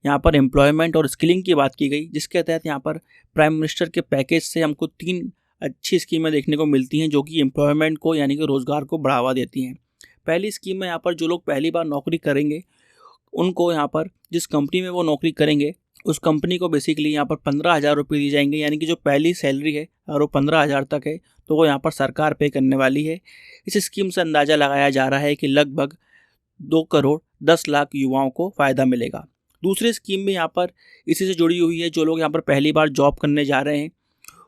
Speaker 1: यहाँ पर एम्प्लॉयमेंट और स्किलिंग की बात की गई, जिसके तहत यहाँ पर प्राइम मिनिस्टर के पैकेज से हमको 3 अच्छी स्कीमें देखने को मिलती हैं जो कि एम्प्लॉयमेंट को यानी कि रोज़गार को बढ़ावा देती हैं। पहली स्कीम में यहाँ पर जो लोग पहली बार नौकरी करेंगे उनको यहाँ पर जिस कंपनी में वो नौकरी करेंगे उस कंपनी को बेसिकली यहाँ पर 15,000 रुपये दी जाएंगे, यानी कि जो पहली सैलरी है और वो 15,000 तक है तो वो यहाँ पर सरकार पे करने वाली है। इस स्कीम से अंदाज़ा लगाया जा रहा है कि लगभग 2 करोड़ 10 लाख युवाओं को फ़ायदा मिलेगा। दूसरी स्कीम भी यहाँ पर इसी से जुड़ी हुई है। जो लोग यहाँ पर पहली बार जॉब करने जा रहे हैं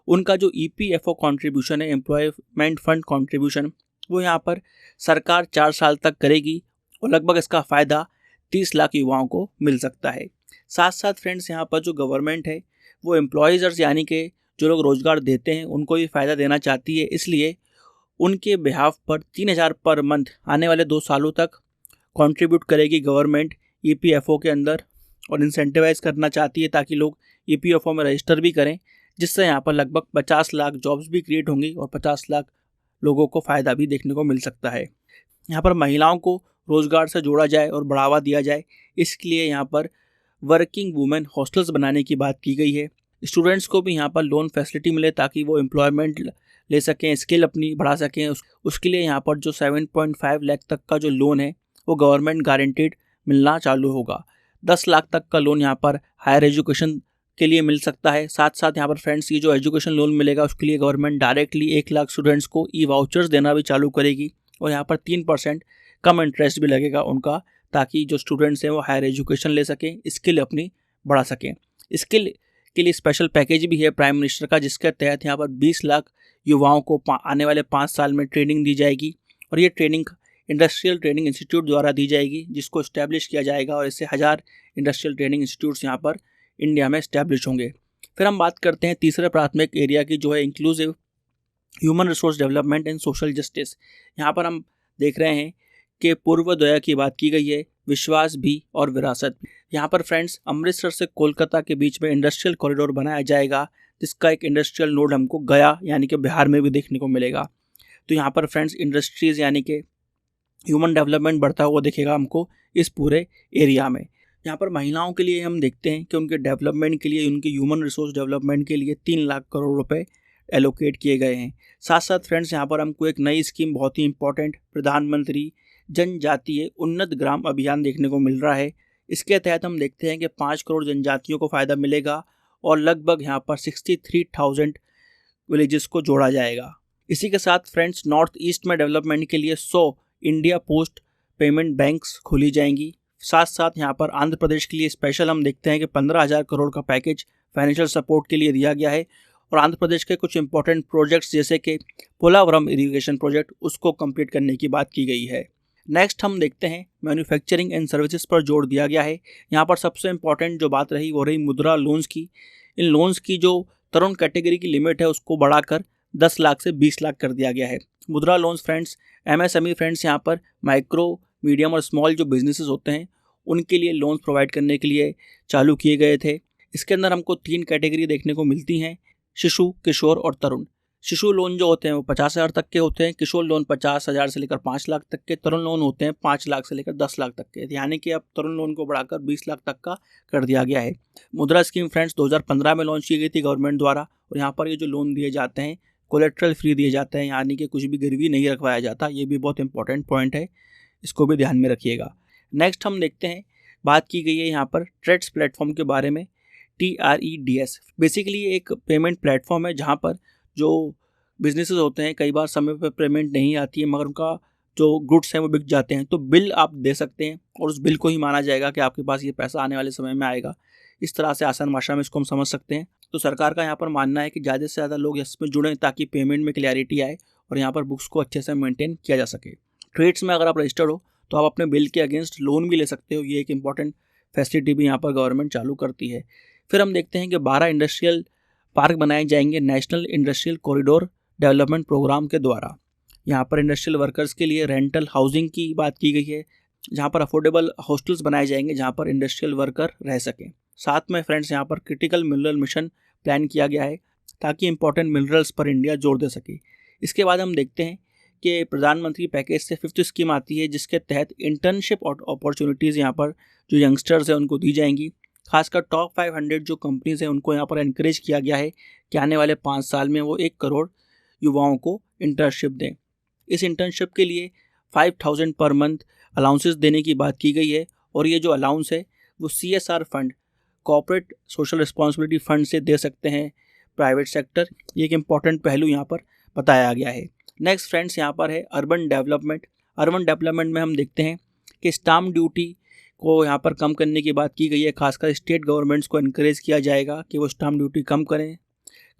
Speaker 1: उनका जो EPFO कॉन्ट्रीब्यूशन है, एम्प्लॉयमेंट फंड कॉन्ट्रीब्यूशन, वो यहाँ पर सरकार 4 साल तक करेगी और लगभग इसका फ़ायदा 30 लाख युवाओं को मिल सकता है। साथ साथ फ्रेंड्स यहाँ पर जो गवर्नमेंट है वो एम्प्लॉयज़र्स यानी कि जो लोग रोज़गार देते हैं उनको भी फ़ायदा देना चाहती है, इसलिए उनके बिहाफ पर 3,000 पर मंथ आने वाले 2 सालों तक कंट्रीब्यूट करेगी गवर्नमेंट EPFO के अंदर और इंसेंटिवाइज करना चाहती है ताकि लोग EPFO में रजिस्टर भी करें, जिससे यहाँ पर लगभग 50 लाख जॉब्स भी क्रिएट होंगी और 50 लाख लोगों को फ़ायदा भी देखने को मिल सकता है। यहाँ पर महिलाओं को रोज़गार से जोड़ा जाए और बढ़ावा दिया जाए, इसके लिए यहाँ पर वर्किंग वुमेन हॉस्टल्स बनाने की बात की गई है। स्टूडेंट्स को भी यहाँ पर लोन फैसिलिटी मिले ताकि वो एम्प्लॉयमेंट ले सकें, स्किल अपनी बढ़ा सकें। उसके लिए यहाँ पर जो 7.5 लाख तक का जो लोन है वो गवर्नमेंट गारंटीड मिलना चालू होगा। 10 लाख तक का लोन यहाँ पर हायर एजुकेशन के लिए मिल सकता है। साथ साथ यहाँ पर फ्रेंड्स ये जो एजुकेशन लोन मिलेगा उसके लिए गवर्नमेंट डायरेक्टली 1 लाख स्टूडेंट्स को वाउचर्स देना भी चालू करेगी और यहाँ पर 3% कम इंटरेस्ट भी लगेगा उनका, ताकि जो स्टूडेंट्स हैं वो हायर एजुकेशन ले सकें, स्किल अपनी बढ़ा सकें। स्किल के लिए स्पेशल पैकेज भी है प्राइम मिनिस्टर का, जिसके तहत यहाँ पर 20 लाख युवाओं को आने वाले 5 साल में ट्रेनिंग दी जाएगी और ये ट्रेनिंग इंडस्ट्रियल ट्रेनिंग इंस्टीट्यूट द्वारा दी जाएगी, जिसको इस्टेब्लिश किया जाएगा और इससे 1000 इंडस्ट्रियल ट्रेनिंग इंस्टीट्यूट्स यहाँ पर इंडिया में इस्टेब्लिश होंगे। फिर हम बात करते हैं तीसरे प्राथमिक एरिया की, जो है inclusive human resource development and social justice. यहाँ पर हम देख रहे हैं कि पूर्वोदय की बात की गई है, विश्वास भी और विरासत भी। यहाँ पर फ्रेंड्स अमृतसर से कोलकाता के बीच में इंडस्ट्रियल कॉरिडोर बनाया जाएगा, जिसका एक इंडस्ट्रियल नोड हमको गया यानी कि बिहार में भी देखने को मिलेगा। तो यहाँ पर फ्रेंड्स इंडस्ट्रीज़ यानी कि ह्यूमन डेवलपमेंट बढ़ता हुआ दिखेगा हमको इस पूरे एरिया में। यहाँ पर महिलाओं के लिए हम देखते हैं कि उनके डेवलपमेंट के लिए, उनके ह्यूमन रिसोर्स डेवलपमेंट के लिए 3 लाख करोड़ रुपए एलोकेट किए गए हैं। साथ साथ फ्रेंड्स यहाँ पर हमको एक नई स्कीम बहुत ही इंपॉर्टेंट प्रधानमंत्री जनजातीय उन्नत ग्राम अभियान देखने को मिल रहा है। इसके तहत हम देखते हैं कि 5 करोड़ जनजातियों को फ़ायदा मिलेगा और लगभग यहाँ पर 63,000 विलेजेस को जोड़ा जाएगा। इसी के साथ फ्रेंड्स नॉर्थ ईस्ट में डेवलपमेंट के लिए 100 इंडिया पोस्ट पेमेंट बैंक्स खोली जाएंगी। साथ साथ यहाँ पर आंध्र प्रदेश के लिए स्पेशल हम देखते हैं कि 15,000 करोड़ का पैकेज फाइनेंशियल सपोर्ट के लिए दिया गया है और आंध्र प्रदेश के कुछ इंपॉर्टेंट प्रोजेक्ट्स जैसे कि पोलावरम इरिगेशन प्रोजेक्ट उसको कंप्लीट करने की बात की गई है। नेक्स्ट हम देखते हैं मैन्युफैक्चरिंग एंड सर्विसेज पर जोर दिया गया है। यहाँ पर सबसे इंपॉर्टेंट जो बात रही वो रही मुद्रा लोन्स की। इन लोन्स की जो तरुण कैटेगरी की लिमिट है उसको बढ़ाकर 10 लाख से 20 लाख कर दिया गया है। मुद्रा लोन्स फ्रेंड्स MSME फ्रेंड्स यहाँ पर माइक्रो मीडियम और स्मॉल जो बिजनेसेस होते हैं उनके लिए लोन्स प्रोवाइड करने के लिए चालू किए गए थे। इसके अंदर हमको 3 कैटेगरी देखने को मिलती हैं, शिशु, किशोर और तरुण। शिशु लोन जो होते हैं वो 50,000 तक के होते हैं, किशोर लोन 50,000 से लेकर 5 लाख तक के, तरुण लोन होते हैं 5 लाख से लेकर 10 लाख तक के, यानी कि अब तरुण लोन को बढ़ाकर 20 लाख तक का कर दिया गया है। मुद्रा स्कीम फ्रेंड्स 2015 में लॉन्च की गई थी गवर्नमेंट द्वारा और यहाँ पर ये जो लोन दिए जाते हैं कोलेट्रल फ्री दिए जाते हैं, यानी कि कुछ भी गिरवी नहीं रखवाया जाता। ये भी बहुत इंपॉर्टेंट पॉइंट है, इसको भी ध्यान में रखिएगा। नेक्स्ट हम देखते हैं, बात की गई है यहाँ पर ट्रेड्स प्लेटफॉर्म के बारे में। TREDS बेसिकली एक पेमेंट प्लेटफॉर्म है जहाँ पर जो बिजनेसेस होते हैं कई बार समय पर पेमेंट नहीं आती है, मगर उनका जो गुड्स हैं वो बिक जाते हैं, तो बिल आप दे सकते हैं और उस बिल को ही माना जाएगा कि आपके पास ये पैसा आने वाले समय में आएगा। इस तरह से आसान भाषा में इसको हम समझ सकते हैं। तो सरकार का यहाँ पर मानना है कि ज़्यादा से ज़्यादा लोग इसमें जुड़ें ताकि पेमेंट में क्लैरिटी आए और यहाँ पर बुक्स को अच्छे से मेंटेन किया जा सके। ट्रेड्स में अगर आप रजिस्टर्ड हो तो आप अपने बिल के अगेंस्ट लोन भी ले सकते हो। ये एक इंपॉर्टेंट फैसिलिटी भी यहाँ पर गवर्नमेंट चालू करती है। फिर हम देखते हैं कि 12 इंडस्ट्रियल पार्क बनाए जाएंगे national industrial corridor development programme के द्वारा। यहाँ पर इंडस्ट्रियल वर्कर्स के लिए रेंटल हाउसिंग की बात की गई है, जहाँ पर अफोर्डेबल हॉस्टल्स बनाए जाएंगे जहाँ पर इंडस्ट्रियल वर्कर रह सकें। साथ में फ्रेंड्स यहाँ पर क्रिटिकल मिनरल मिशन प्लान किया गया है ताकि इंपॉर्टेंट मिनरल्स पर इंडिया जोर दे सके। इसके बाद हम देखते हैं कि प्रधानमंत्री पैकेज से 5th स्कीम आती है जिसके तहत इंटर्नशिप अपॉर्चुनिटीज़ यहाँ पर जो यंगस्टर्स हैं उनको दी जाएंगी। खासकर टॉप 500 जो कंपनीज़ हैं उनको यहाँ पर एनकरेज किया गया है कि आने वाले 5 साल में वो 1 करोड़ युवाओं को इंटर्नशिप दें। इस इंटर्नशिप के लिए 5000 पर मंथ अलाउंसेस देने की बात की गई है और ये जो अलाउंस है वो CSR fund, corporate social responsibility fund से दे सकते हैं प्राइवेट सेक्टर। ये एक इम्पॉर्टेंट पहलू यहाँ पर बताया गया है। नेक्स्ट फ्रेंड्स यहाँ पर है अर्बन डेवलपमेंट। अर्बन डेवलपमेंट में हम देखते हैं कि स्टाम्प ड्यूटी को यहाँ पर कम करने की बात की गई है। खासकर स्टेट गवर्नमेंट्स को इनकरेज किया जाएगा कि वो स्टाम्प ड्यूटी कम करें,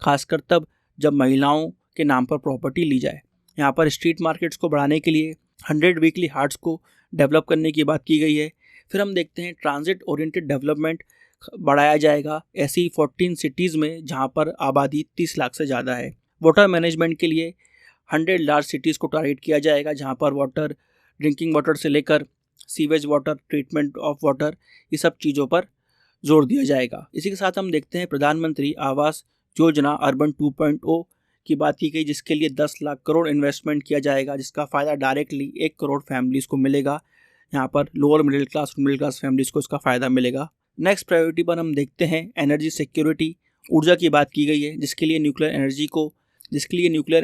Speaker 1: खासकर तब जब महिलाओं के नाम पर प्रॉपर्टी ली जाए। यहाँ पर स्ट्रीट मार्केट्स को बढ़ाने के लिए 100 वीकली हार्ट्स को डेवलप करने की बात की गई है। फिर हम देखते हैं ट्रांजिट ओरिएंटेड डेवलपमेंट बढ़ाया जाएगा ऐसी 14 सिटीज़ में जहाँ पर आबादी 30 लाख से ज़्यादा है। वाटर मैनेजमेंट के लिए 100 लार्ज सिटीज़ को टारगेट किया जाएगा जहाँ पर वाटर, ड्रिंकिंग वाटर से लेकर sewage water, treatment of water, ये सब चीज़ों पर जोर दिया जाएगा। इसी के साथ हम देखते हैं प्रधानमंत्री आवास योजना अर्बन 2.0 की बात की गई जिसके लिए 10 लाख करोड़ इन्वेस्टमेंट किया जाएगा, जिसका फ़ायदा डायरेक्टली 1 करोड़ फैमिलीज़ को मिलेगा। यहाँ पर लोअर मिडिल क्लास फैमिलीज़ को इसका फ़ायदा मिलेगा। नेक्स्ट प्रायोरिटी पर हम देखते हैं एनर्जी सिक्योरिटी, ऊर्जा की बात की गई है जिसके लिए न्यूक्लियर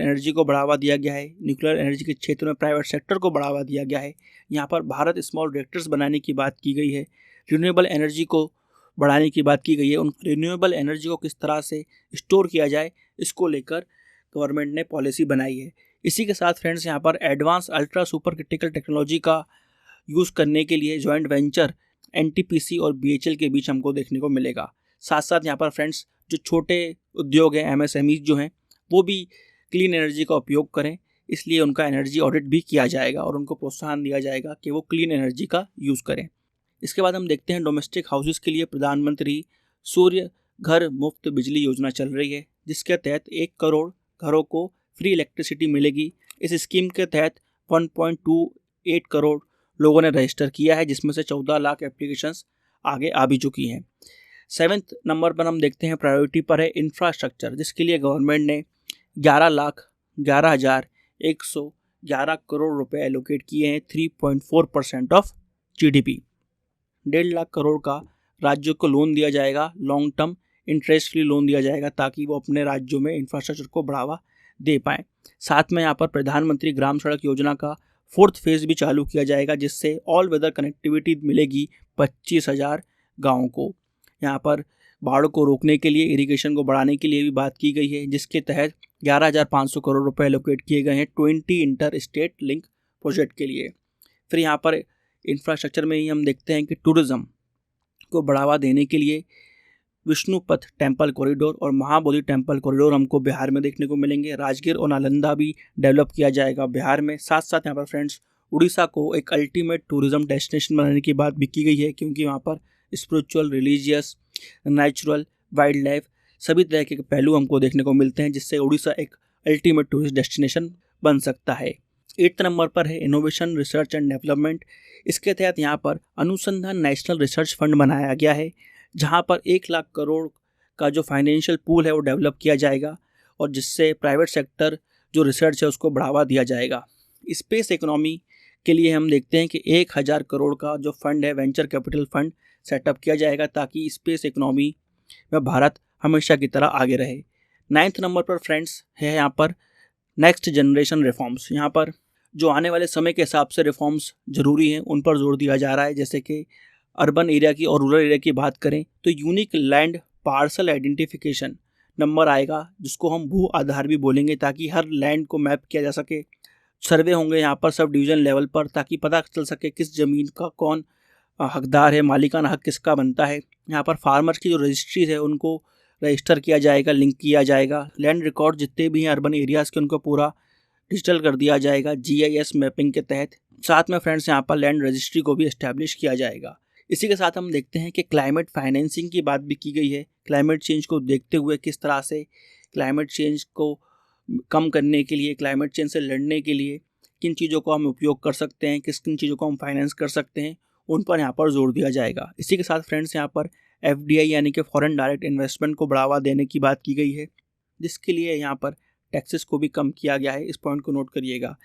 Speaker 1: एनर्जी को बढ़ावा दिया गया है। न्यूक्लियर एनर्जी के क्षेत्र में प्राइवेट सेक्टर को बढ़ावा दिया गया है। यहाँ पर भारत स्मॉल रिएक्टर्स बनाने की बात की गई है। रिन्यूएबल एनर्जी को बढ़ाने की बात की गई है। उन रिन्यूएबल एनर्जी को किस तरह से स्टोर किया जाए इसको लेकर गवर्नमेंट ने पॉलिसी बनाई है। इसी के साथ फ्रेंड्स यहाँ पर advance ultra super critical technology का यूज़ करने के लिए जॉइंट वेंचर NTPC और BHEL के बीच हमको देखने को मिलेगा। साथ साथ यहाँ पर फ्रेंड्स जो छोटे उद्योग हैं, MSMEs जो हैं, वो भी क्लीन एनर्जी का उपयोग करें, इसलिए उनका एनर्जी ऑडिट भी किया जाएगा और उनको प्रोत्साहन दिया जाएगा कि वो क्लीन एनर्जी का यूज़ करें। इसके बाद हम देखते हैं डोमेस्टिक हाउसेस के लिए प्रधानमंत्री सूर्य घर मुफ्त बिजली योजना चल रही है जिसके तहत 1 करोड़ घरों को फ्री इलेक्ट्रिसिटी मिलेगी। इस स्कीम के तहत 1.28 करोड़ लोगों ने रजिस्टर किया है जिसमें से 14 लाख एप्लीकेशंस आगे आ भी चुकी हैं। 7th नंबर पर हम देखते हैं प्रायोरिटी पर है इंफ्रास्ट्रक्चर, जिसके लिए गवर्नमेंट ने 11,11,111 करोड़ रुपए एलोकेट किए हैं, 3.4% ऑफ GDP। 1.5 लाख करोड़ का राज्यों को लोन दिया जाएगा, long term interest free loan दिया जाएगा ताकि वो अपने राज्यों में इंफ्रास्ट्रक्चर को बढ़ावा दे पाएँ। साथ में यहाँ पर प्रधानमंत्री ग्राम सड़क योजना का 4th फेज़ भी चालू किया जाएगा जिससे ऑल वेदर कनेक्टिविटी मिलेगी 25,000 गाँवों को। यहाँ पर बाढ़ को रोकने के लिए, इरिगेशन को बढ़ाने के लिए भी बात की गई है जिसके तहत 11,500 करोड़ रुपए एलोकेट किए गए हैं 20 इंटर स्टेट लिंक प्रोजेक्ट के लिए। फिर यहाँ पर इंफ्रास्ट्रक्चर में ही हम देखते हैं कि टूरिज़्म को बढ़ावा देने के लिए विष्णुपथ टेम्पल कॉरिडोर और महाबोधि टेम्पल कॉरिडोर हमको बिहार में देखने को मिलेंगे। राजगीर और नालंदा भी डेवलप किया जाएगा बिहार में। साथ साथ यहाँ पर फ्रेंड्स उड़ीसा को एक अल्टीमेट टूरिज़्म डेस्टिनेशन बनाने की बात भी की गई है क्योंकि वहाँ पर spiritual, religious, natural, wild life सभी तरह के पहलू हमको देखने को मिलते हैं जिससे उड़ीसा एक अल्टीमेट टूरिस्ट डेस्टिनेशन बन सकता है। 8th नंबर पर है इनोवेशन रिसर्च एंड डेवलपमेंट। इसके तहत यहाँ पर अनुसंधान नेशनल रिसर्च फंड बनाया गया है जहाँ पर 1 लाख करोड़ का जो फाइनेंशियल पूल है वो डेवलप किया जाएगा और जिससे प्राइवेट सेक्टर जो रिसर्च है उसको बढ़ावा दिया जाएगा। स्पेस इकोनॉमी के लिए हम देखते हैं कि 1,000 करोड़ का जो फंड है वेंचर कैपिटल फंड सेटअप किया जाएगा ताकि स्पेस इकोनॉमी में भारत हमेशा की तरह आगे रहे। 9th नंबर पर फ्रेंड्स है यहाँ पर नेक्स्ट जनरेशन रिफॉर्म्स। यहाँ पर जो आने वाले समय के हिसाब से रिफॉर्म्स जरूरी हैं उन पर जोर दिया जा रहा है। जैसे कि अर्बन एरिया की और रूरल एरिया की बात करें तो unique land parcel identification number आएगा, जिसको हम भू आधार भी बोलेंगे, ताकि हर लैंड को मैप किया जा सके। सर्वे होंगे यहाँ पर सब डिवीज़न लेवल पर, ताकि पता चल सके किस ज़मीन का कौन हकदार है, मालिकाना हक किसका बनता है। यहाँ पर फार्मर्स की जो रजिस्ट्रीज है उनको रजिस्टर किया जाएगा, लिंक किया जाएगा। लैंड रिकॉर्ड जितने भी हैं अर्बन एरियाज़ के उनको पूरा डिजिटल कर दिया जाएगा GIS मैपिंग के तहत। साथ में फ्रेंड्स यहाँ पर लैंड रजिस्ट्री को भी एस्टैब्लिश किया जाएगा। इसी के साथ हम देखते हैं कि क्लाइमेट फाइनेंसिंग की बात भी की गई है। क्लाइमेट चेंज को देखते हुए किस तरह से क्लाइमेट चेंज को कम करने के लिए, क्लाइमेट चेंज से लड़ने के लिए किन चीज़ों को हम उपयोग कर सकते हैं, किन चीज़ों को हम फाइनेंस कर सकते हैं, उन पर यहाँ पर जोर दिया जाएगा। इसी के साथ फ्रेंड्स यहाँ पर FDI यानी कि फॉरेन डायरेक्ट इन्वेस्टमेंट को बढ़ावा देने की बात की गई है, जिसके लिए यहाँ पर टैक्सेस को भी कम किया गया है। इस पॉइंट को नोट करिएगा।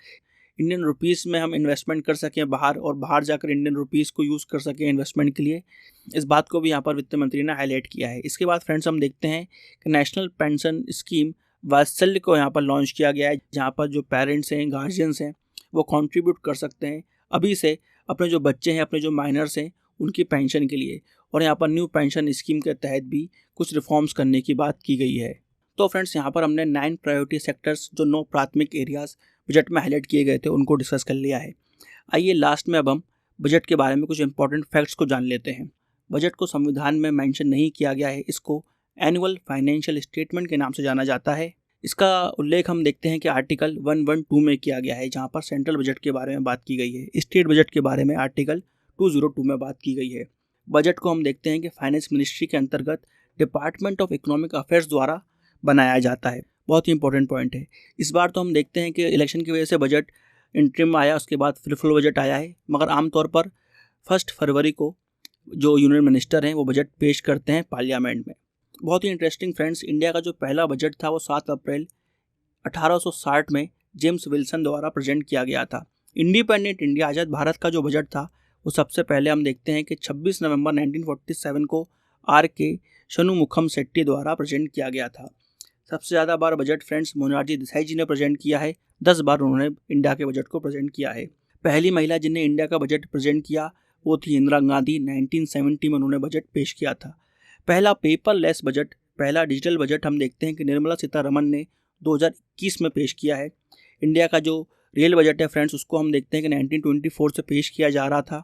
Speaker 1: इंडियन रुपीज़ में हम इन्वेस्टमेंट कर सकें बाहर, और बाहर जाकर इंडियन रुपीज़ को यूज़ कर सकें इन्वेस्टमेंट के लिए, इस बात को भी यहाँ पर वित्त मंत्री ने हाईलाइट किया है। इसके बाद फ्रेंड्स हम देखते हैं कि नेशनल पेंशन स्कीम वात्सल्य को यहाँ पर लॉन्च किया गया है, जहाँ पर जो पेरेंट्स हैं, गार्जियंस हैं, वो कंट्रीब्यूट कर सकते हैं अभी से अपने जो बच्चे हैं, अपने जो माइनर्स हैं, उनकी पेंशन के लिए। और यहाँ पर न्यू पेंशन स्कीम के तहत भी कुछ रिफॉर्म्स करने की बात की गई है। तो फ्रेंड्स यहाँ पर हमने 9 प्रायोरिटी सेक्टर्स, जो 9 प्राथमिक एरियाज़ बजट में हाईलाइट किए गए थे, उनको डिस्कस कर लिया है। आइए लास्ट में अब हम बजट के बारे में कुछ इंपॉर्टेंट फैक्ट्स को जान लेते हैं। बजट को संविधान में मेंशन नहीं किया गया है, इसको एनुअल फाइनेंशियल स्टेटमेंट के नाम से जाना जाता है। इसका उल्लेख हम देखते हैं कि आर्टिकल 112 में किया गया है, जहाँ पर सेंट्रल बजट के बारे में बात की गई है। स्टेट बजट के बारे में आर्टिकल 202 में बात की गई है। बजट को हम देखते हैं कि फाइनेंस मिनिस्ट्री के अंतर्गत डिपार्टमेंट ऑफ इकोनॉमिक अफेयर्स द्वारा बनाया जाता है। बहुत ही इंपॉर्टेंट पॉइंट है। इस बार तो हम देखते हैं कि इलेक्शन की वजह से बजट इंटरिम आया, उसके बाद फिर फुल बजट आया है, मगर आमतौर पर 1 फरवरी को जो यूनियन मिनिस्टर हैं वो बजट पेश करते हैं पार्लियामेंट में। बहुत ही इंटरेस्टिंग फ्रेंड्स, इंडिया का जो पहला बजट था वो 7 अप्रैल 1860 में जेम्स विल्सन द्वारा प्रेजेंट किया गया था। इंडिपेंडेंट इंडिया, आज़ाद भारत का जो बजट था वो सबसे पहले हम देखते हैं कि 26 नवंबर 1947 को RK शनुमुखम शेट्टी द्वारा प्रेजेंट किया गया था। सबसे ज़्यादा बार बजट फ्रेंड्स मोरारजी देसाई जी ने प्रेजेंट किया है, 10 बार उन्होंने इंडिया के बजट को प्रेजेंट किया है। पहली महिला जिन्हें इंडिया का बजट प्रेजेंट किया वो थी इंदिरा गांधी। 1970 में उन्होंने बजट पेश किया था। पहला पेपरलेस बजट, पहला डिजिटल बजट हम देखते हैं कि निर्मला सीतारमण ने 2021 में पेश किया है। इंडिया का जो रियल बजट है फ्रेंड्स, उसको हम देखते हैं कि 1924 से पेश किया जा रहा था।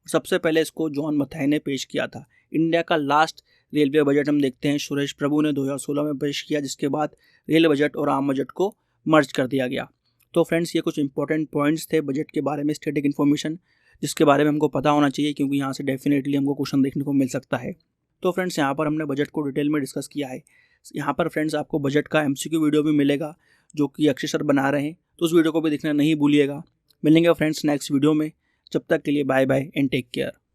Speaker 1: सबसे पहले इसको जॉन मथाई ने पेश किया था। इंडिया का लास्ट रेलवे बजट हम देखते हैं सुरेश प्रभु ने 2016 में पेश किया, जिसके बाद रेल बजट और आम बजट को मर्ज कर दिया गया। तो फ्रेंड्स ये कुछ इंपॉर्टेंट पॉइंट्स थे बजट के बारे में, स्टैटिक इन्फॉर्मेशन, जिसके बारे में हमको पता होना चाहिए, क्योंकि यहाँ से डेफिनेटली हमको क्वेश्चन देखने को मिल सकता है। तो फ्रेंड्स यहाँ पर हमने बजट को डिटेल में डिस्कस किया है। यहाँ पर फ्रेंड्स आपको बजट का MCQ वीडियो भी मिलेगा, जो कि अक्षय सर बना रहे हैं, तो उस वीडियो को भी देखना नहीं भूलिएगा। मिलेंगे फ्रेंड्स नेक्स्ट वीडियो में। जब तक के लिए bye bye and take care.